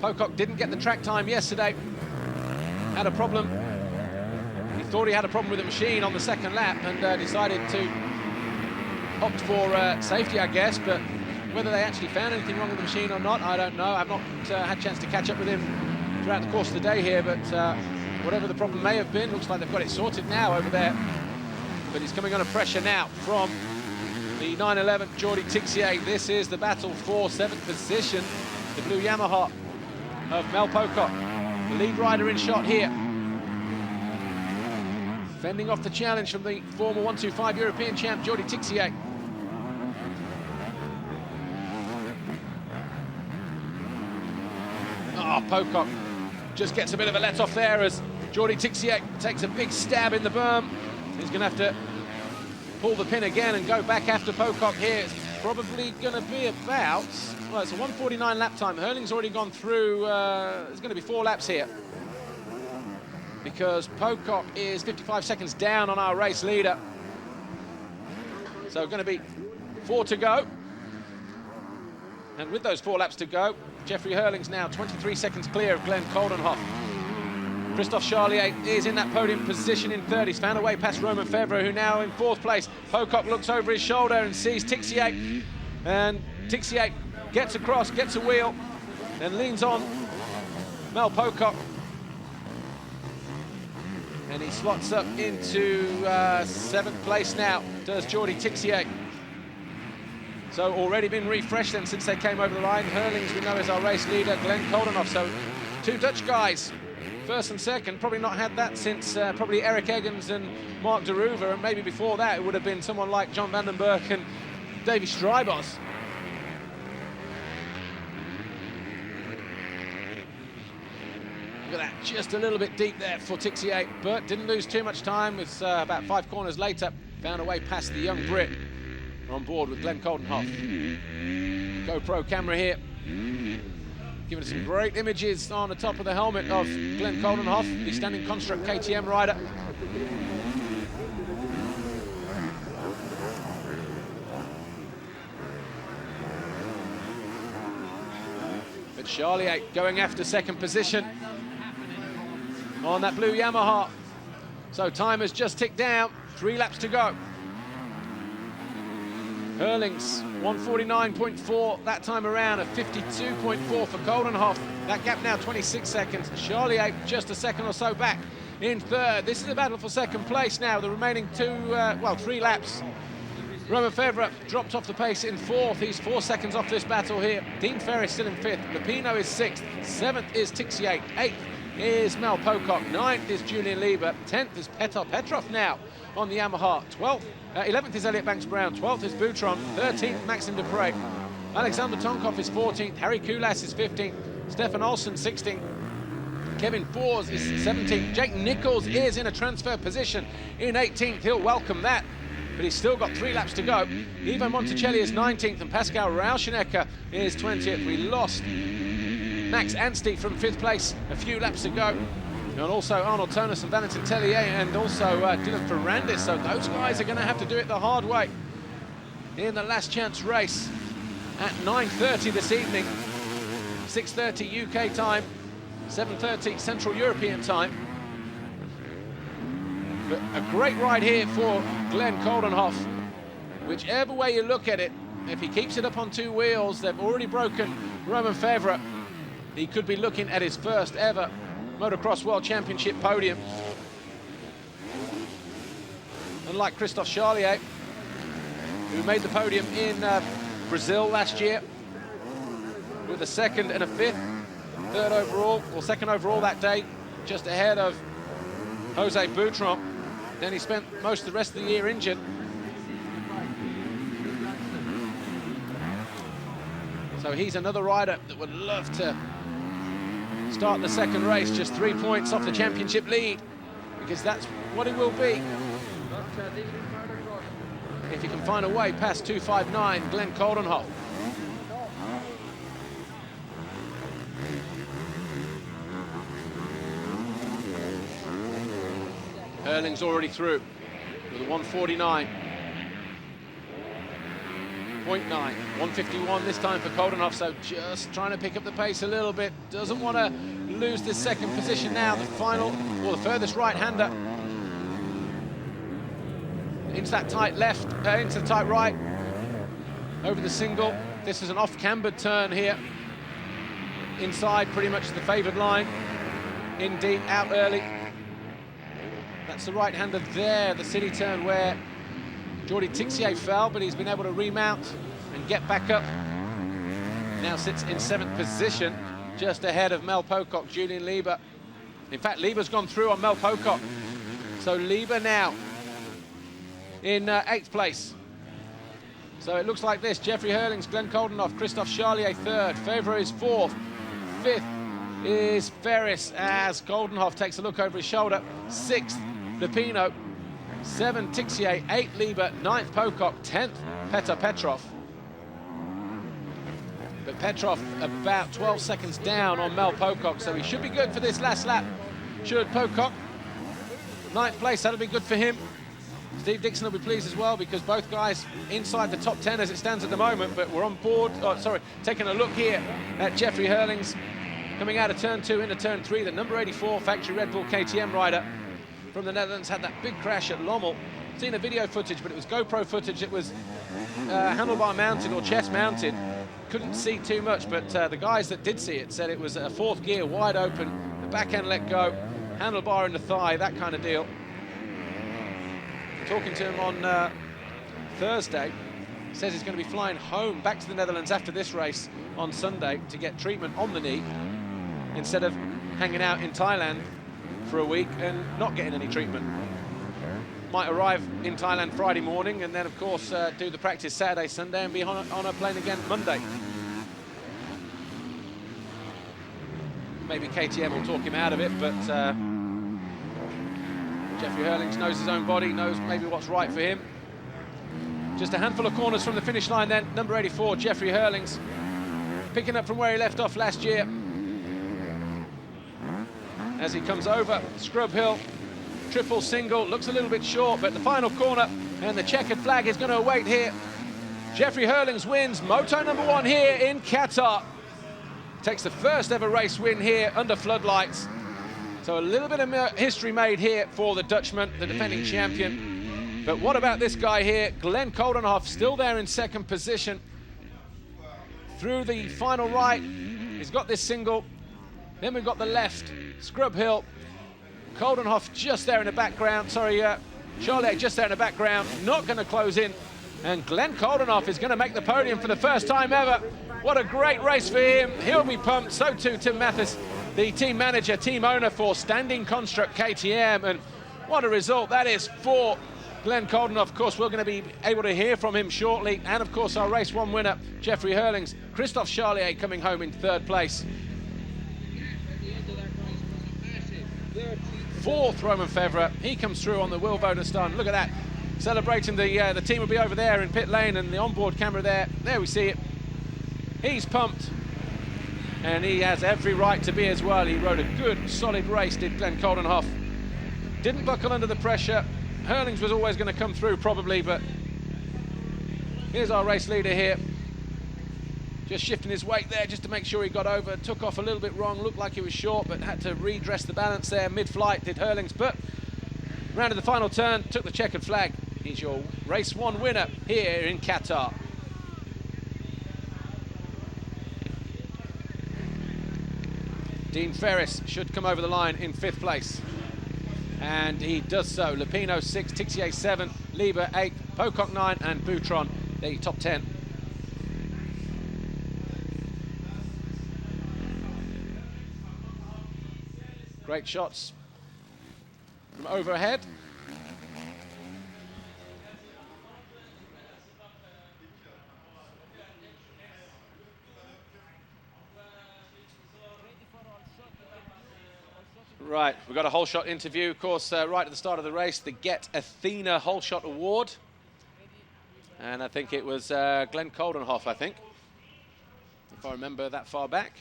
Pocock didn't get the track time yesterday, had a problem. He thought he had a problem with the machine on the second lap and decided to opt for safety, I guess, but whether they actually found anything wrong with the machine or not, I don't know. I've not had a chance to catch up with him throughout the course of the day here, but whatever the problem may have been, looks like they've got it sorted now over there. But he's coming under pressure now from the 911 Jordi Tixier. This is the battle for 7th position, the blue Yamaha of Mel Pocock, the lead rider in shot here. Fending off the challenge from the former 125 European champ, Jordi Tixier. Oh, Pocock just gets a bit of a let-off there as Jordi Tixier takes a big stab in the berm. He's going to have to pull the pin again and go back after Pocock here. It's probably going to be about, well, it's a 1:49 lap time. Herling's already gone through, there's going to be 4 laps here, because Pocock is 55 seconds down on our race leader. So going to be 4 to go. And with those 4 laps to go, Jeffrey Herlings now 23 seconds clear of Glenn Coldenhoff. Christophe Charlier is in that podium position in 3rd. He's found a way past Roman Fevre, who now in 4th place. Pocock looks over his shoulder and sees Tixier. And Tixier gets across, gets a wheel, and leans on Mel Pocock. And he slots up into 7th place now, does Jordi Tixier. So already been refreshed then since they came over the line. Herlings, we know, is our race leader, Glenn Coldenhoff. So 2 Dutch guys, 1st and 2nd, probably not had that since probably Eric Eggins and Mark de Ruyver, and maybe before that it would have been someone like John van den Berg and Davy Strybos. Look at that, just a little bit deep there for Tixier, but didn't lose too much time. With about 5 corners later, found a way past the young Brit. We're on board with Glenn Coldenhoff. GoPro camera here, giving us some great images on the top of the helmet of Glenn Coldenhoff, the standing construct KTM rider. But Charlier going after 2nd position on that blue Yamaha. So time has just ticked down, 3 laps to go. Herlings, 1:49.4 that time around, a 52.4 for Coldenhoff. That gap now 26 seconds. Charlier just a second or so back in third. This is a battle for second place now. The remaining 3 laps. Romain Febvre dropped off the pace in fourth. He's 4 seconds off this battle here. Dean Ferris still in fifth. Lupino is sixth. Seventh is Tixier. Eighth is Mel Pocock. Ninth is Julian Lieber. 10th is Petar Petrov now on the Yamaha. 11th is Elliot Banks-Brown. 12th is Boutron. 13th, Maxime Dupre. Alexander Tonkov is 14th. Harry Kulas is 15th. Stefan Olsen 16th. Kevin Fors is 17th. Jake Nichols is in a transfer position in 18th. He'll welcome that, but he's still got 3 laps to go. Ivo Monticelli is 19th and Pascal Rauschenecker is 20th. We lost Max Anstey from 5th place a few laps ago. And also Arnold Tonus and Valentin Tellier and also Dylan Ferrandis. So those guys are going to have to do it the hard way in the last chance race at 9:30 this evening. 6:30 UK time, 7:30 Central European time. But a great ride here for Glenn Coldenhoff. Whichever way you look at it, if he keeps it up on 2 wheels, they've already broken Romain Febvre. He could be looking at his first ever Motocross World Championship podium. Unlike Christophe Charlier, who made the podium in Brazil last year with a 2nd and a 5th, 3rd overall, or 2nd overall that day, just ahead of Jose Boutron. Then he spent most of the rest of the year injured. So he's another rider that would love to start the second race just 3 points off the championship lead, because that's what it will be if he can find a way past 2:59, Glenn Coldenhoff. Herlings already through with a 1:49.9, 1:51 this time for Coldenhoff, so just trying to pick up the pace a little bit. Doesn't want to lose this second position now. The final, or the furthest right-hander into that tight left, into the tight right, over the single. This is an off-cambered turn here. Inside pretty much the favoured line. Indeed, out early. That's the right-hander there, the city turn where Jordi Tixier fell, but he's been able to remount and get back up. Now sits in 7th position, just ahead of Mel Pocock, Julian Lieber. In fact, Lieber's gone through on Mel Pocock. So Lieber now in 8th place. So it looks like this: Jeffrey Herlings, Glenn Coldenhoff, Christophe Charlier 3rd, Febvre is 4th, 5th is Ferris as Coldenhoff takes a look over his shoulder, 6th Lupino, 7 Tixier, 8 Lieber, 9th Pocock, 10th Petar Petrov. But Petrov about 12 seconds down on Mel Pocock, so he should be good for this last lap. Should Pocock. 9th place, that'll be good for him. Steve Dixon will be pleased as well, because both guys inside the top 10 as it stands at the moment, but we're on board, taking a look here at Jeffrey Herlings coming out of turn 2 into turn 3. The number 84 factory Red Bull KTM rider from the Netherlands had that big crash at Lommel. Seen the video footage, but it was GoPro footage. It was handlebar mounted or chest mounted. Couldn't see too much, but the guys that did see it said it was a 4th gear, wide open, the back end let go, handlebar in the thigh, that kind of deal. Talking to him on Thursday, he says he's going to be flying home back to the Netherlands after this race on Sunday to get treatment on the knee, instead of hanging out in Thailand for a week and not getting any treatment. Might arrive in Thailand Friday morning and then, of course, do the practice Saturday, Sunday, and be on a plane again Monday. Maybe KTM will talk him out of it, but Jeffrey Herlings knows his own body, knows maybe what's right for him. Just a handful of corners from the finish line then. Number 84, Jeffrey Herlings, picking up from where he left off last year. As he comes over Scrub Hill, triple single, looks a little bit short, but the final corner and the checkered flag is going to await here. Jeffrey Herlings wins Moto number 1 here in Qatar. Takes the first ever race win here under floodlights. So a little bit of history made here for the Dutchman, the defending champion. But what about this guy here? Glenn Coldenhoff still there in 2nd position. Through the final right, he's got this single. Then we've got the left, Scrub Hill. Coldenhoff just there in the background. Sorry, Charlier just there in the background, not going to close in. And Glenn Coldenhoff is going to make the podium for the first time ever. What a great race for him. He'll be pumped. So too Tim Mathis, the team manager, team owner for Standing Construct KTM. And what a result that is for Glenn Coldenhoff. Of course, we're going to be able to hear from him shortly. And of course, our race one winner, Jeffrey Herlings. Christophe Charlier coming home in third place. Fourth, Roman Febvre. He comes through on the Will Vodenstan. Look at that. Celebrating. The team will be over there in pit lane, and the onboard camera there. There we see it. He's pumped. And he has every right to be as well. He rode a good, solid race, did Glenn Coldenhoff. Didn't buckle under the pressure. Herlings was always going to come through probably, but here's our race leader here. Just shifting his weight there just to make sure he got over. Took off a little bit wrong, looked like he was short, but had to redress the balance there mid-flight, did Herlings. But rounded the final turn, took the checkered flag. He's your race one winner here in Qatar. Dean Ferris should come over the line in fifth place. And he does so. Lupino 6, Tixier 7, Lieber 8, Pocock 9, and Boutron, the top 10. Great shots from overhead. Right, we've got a whole shot interview, of course, right at the start of the race, the Get Athena Whole Shot Award. And I think it was Glenn Coldenhoff, I think, if I remember that far back.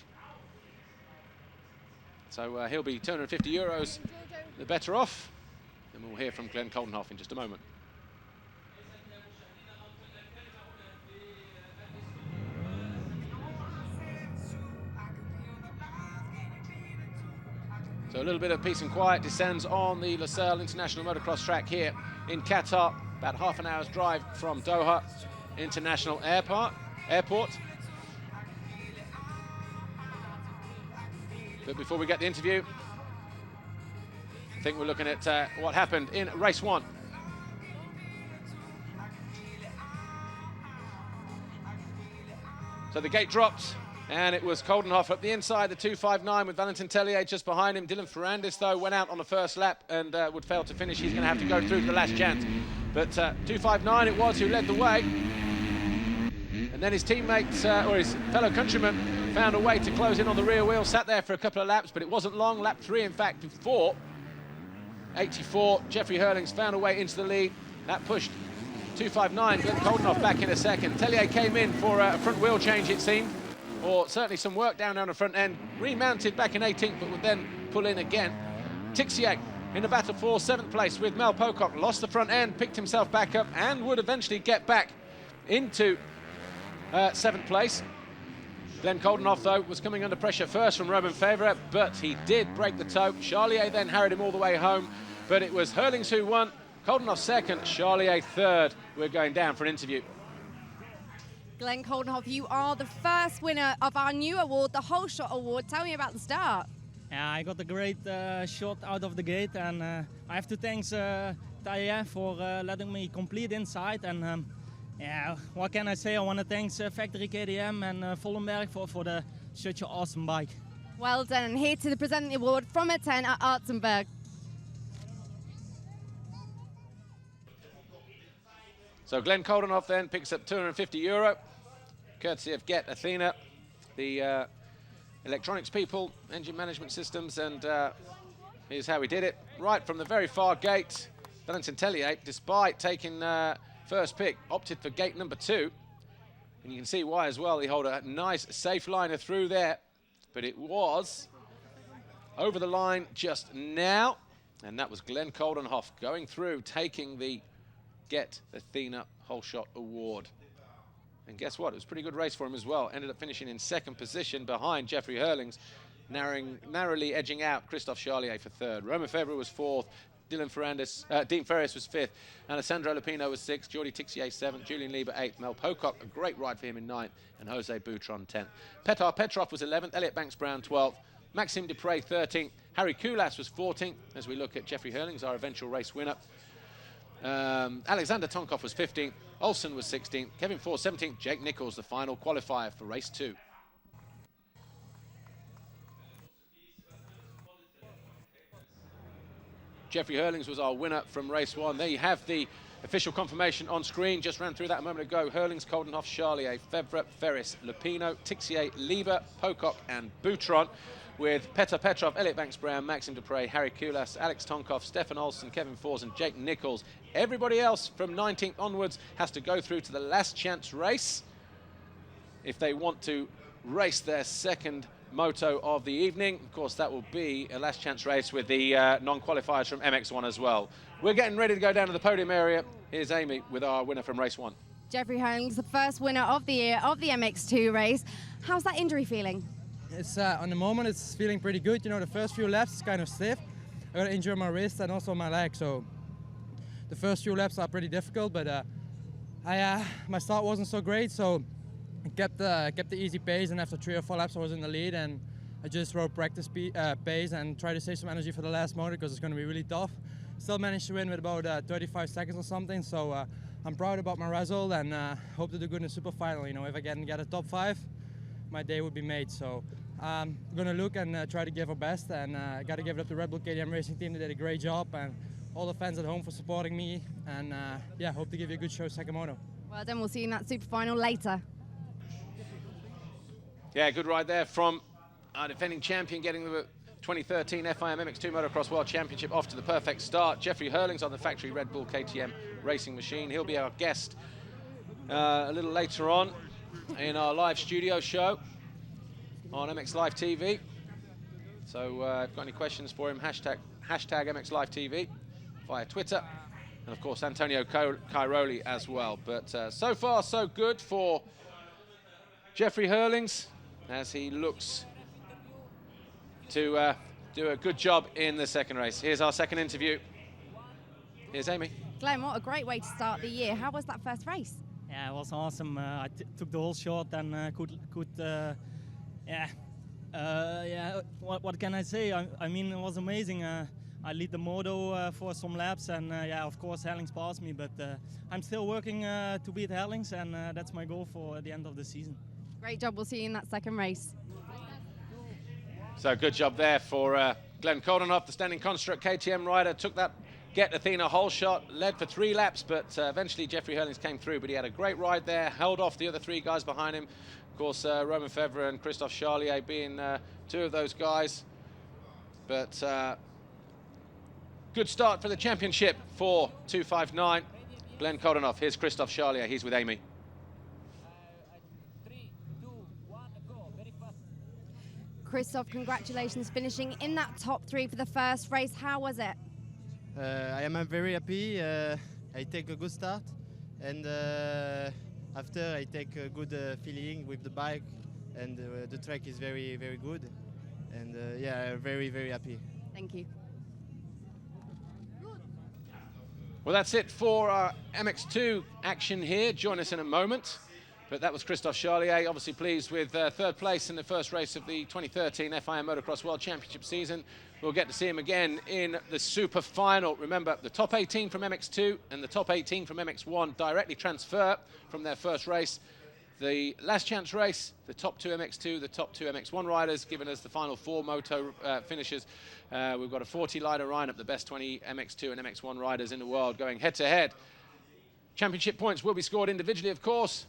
So he'll be €250 the better off. And we'll hear from Glenn Coldenhoff in just a moment. So a little bit of peace and quiet descends on the Losail International Motocross track here in Qatar. About half an hour's drive from Doha International Airport. But before we get the interview, I think we're looking at what happened in race one. So the gate dropped, and it was Coldenhoff up the inside, the 259 with Valentin Tellier just behind him. Dylan Ferrandis, though, went out on the first lap and would fail to finish. He's going to have to go through to the last chance. But 259 it was who led the way. And then his teammates, or his fellow countrymen, found a way to close in on the rear wheel, sat there for a couple of laps, but it wasn't long. Lap 3, in fact, before 84, Jeffrey Herlings found a way into the lead. That pushed 259, Glenn Coldenhoff back in a second. Tellier came in for a front wheel change, it seemed, or certainly some work down on the front end. Remounted back in 18th, but would then pull in again. Tixier in the battle for 7th place with Mel Pocock. Lost the front end, picked himself back up, and would eventually get back into 7th place. Glenn Coldenhoff, though, was coming under pressure first from Roman Febvre, but he did break the toe. Charlier then harried him all the way home, but it was Herlings who won. Coldenhoff second, Charlier third. We're going down for an interview. Glenn Coldenhoff, you are the first winner of our new award, the Whole Shot Award. Tell me about the start. Yeah, I got a great shot out of the gate, and I have to thank Taye for letting me complete inside. And yeah, what can I say? I want to thank Factory KTM and Vollenberg for such an awesome bike. Well done, and here to present the award from a 10 at Artsenberg. So Glenn Coldenhoff then picks up €250, courtesy of Get Athena, the electronics people, engine management systems, and here's how we did it. Right from the very far gate, Valentin Tellier, despite taking first pick, opted for gate number 2. And you can see why as well. He held a nice safe liner through there, but it was over the line just now. And that was Glenn Coldenhoff going through, taking the Get Athena Whole Shot Award. And guess what? It was a pretty good race for him as well. Ended up finishing in 2nd position behind Jeffrey Herlings, narrowly edging out Christophe Charlier for 3rd. Roman Febvre was 4th. Dylan Ferrandis, Dean Ferris was 5th. Alessandro Lupino was 6th. Jordi Tixier 7th. Julian Lieber 8th. Mel Pocock, a great ride for him in 9th. And Jose Boutron 10th. Petar Petrov was 11th. Elliot Banks Brown 12th. Maxime Dupre 13th. Harry Koulas was 14th, as we look at Jeffrey Herlings, our eventual race winner. Alexander Tonkov was 15th, Olsen was 16th, Kevin Ford 17th, Jake Nichols, the final qualifier for race 2. Jeffrey Herlings was our winner from race 1. There you have the official confirmation on screen. Just ran through that a moment ago. Herlings, Koldenhoff, Charlier, Fevre, Ferris, Lupino, Tixier, Lieber, Pocock and Boutron, with Petr Petrov, Elliot Banks-Brown, Maxime Dupre, Harry Koulas, Alex Tonkov, Stefan Olsen, Kevin Fors and Jake Nichols. Everybody else from 19th onwards has to go through to the last chance race if they want to race their second moto of the evening. Of course, that will be a last chance race with the non-qualifiers from MX1 as well. We're getting ready to go down to the podium area. Here's Amy with our winner from race 1. Jeffrey Herlings, the first winner of the year of the MX2 race. How's that injury feeling? It's on the moment it's feeling pretty good. You know, the first few laps is kind of stiff. I got injured my wrist and also my leg, so the first few laps are pretty difficult. But my start wasn't so great, so I kept the easy pace. And after 3 or 4 laps, I was in the lead, and I just rode practice pace and tried to save some energy for the last motor because it's going to be really tough. Still managed to win with about 35 seconds or something. So I'm proud about my result and hope to do good in the super final. You know, if I can get a top 5, my day would be made. So I'm gonna look and try to give our best, and I gotta give it up to Red Bull KTM Racing Team. They did a great job, and all the fans at home for supporting me, and yeah, hope to give you a good show second moto. Well done, we'll see you in that super final later. Yeah, good ride there from our defending champion, getting the 2013 FIM MX2 Motocross World Championship off to the perfect start. Jeffrey Herlings on the factory Red Bull KTM racing machine. He'll be our guest a little later on in our live studio show on MX Live TV. So if you've got any questions for him, hashtag MX Live TV via Twitter. And of course, Antonio Cairoli as well. But so far, so good for Jeffrey Herlings as he looks to do a good job in the second race. Here's our second interview. Here's Amy. Glenn, what a great way to start the year. How was that first race? Yeah, it was awesome. I took the whole shot and what can I say? I mean, it was amazing. I lead the moto for some laps, and yeah, of course, Herlings passed me, but I'm still working to beat Herlings, and that's my goal for the end of the season. Great job. We'll see you in that second race. So good job there for Glenn Koldenhoff, the standing construct KTM rider. Took that Get Athena whole shot, led for 3 laps, but eventually Jeffrey Herlings came through, but he had a great ride there, held off the other 3 guys behind him. Of course, Romain Fevre and Christophe Charlier being 2 of those guys. But good start for the championship for 259. Glenn Koldenhoff, here's Christophe Charlier, he's with Amy. Christophe, congratulations finishing in that top 3 for the first race. How was it? I am very happy. I take a good start, and after I take a good feeling with the bike, and the track is very, very good, and yeah, very, very happy. Thank you. Well, that's it for our MX2 action here. Join us in a moment. But that was Christophe Charlier, obviously pleased with 3rd place in the first race of the 2013 FIM Motocross World Championship season. We'll get to see him again in the super final. Remember, the top 18 from MX2 and the top 18 from MX1 directly transfer from their first race. The last chance race, the top 2 MX2, the top 2 MX1 riders, giving us the final 4 moto finishers. We've got a 40-rider lineup, the best 20 MX2 and MX1 riders in the world going head-to-head. Championship points will be scored individually, of course,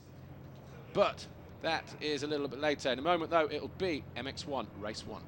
but that is a little bit later. In a moment, though, it'll be MX1 Race 1.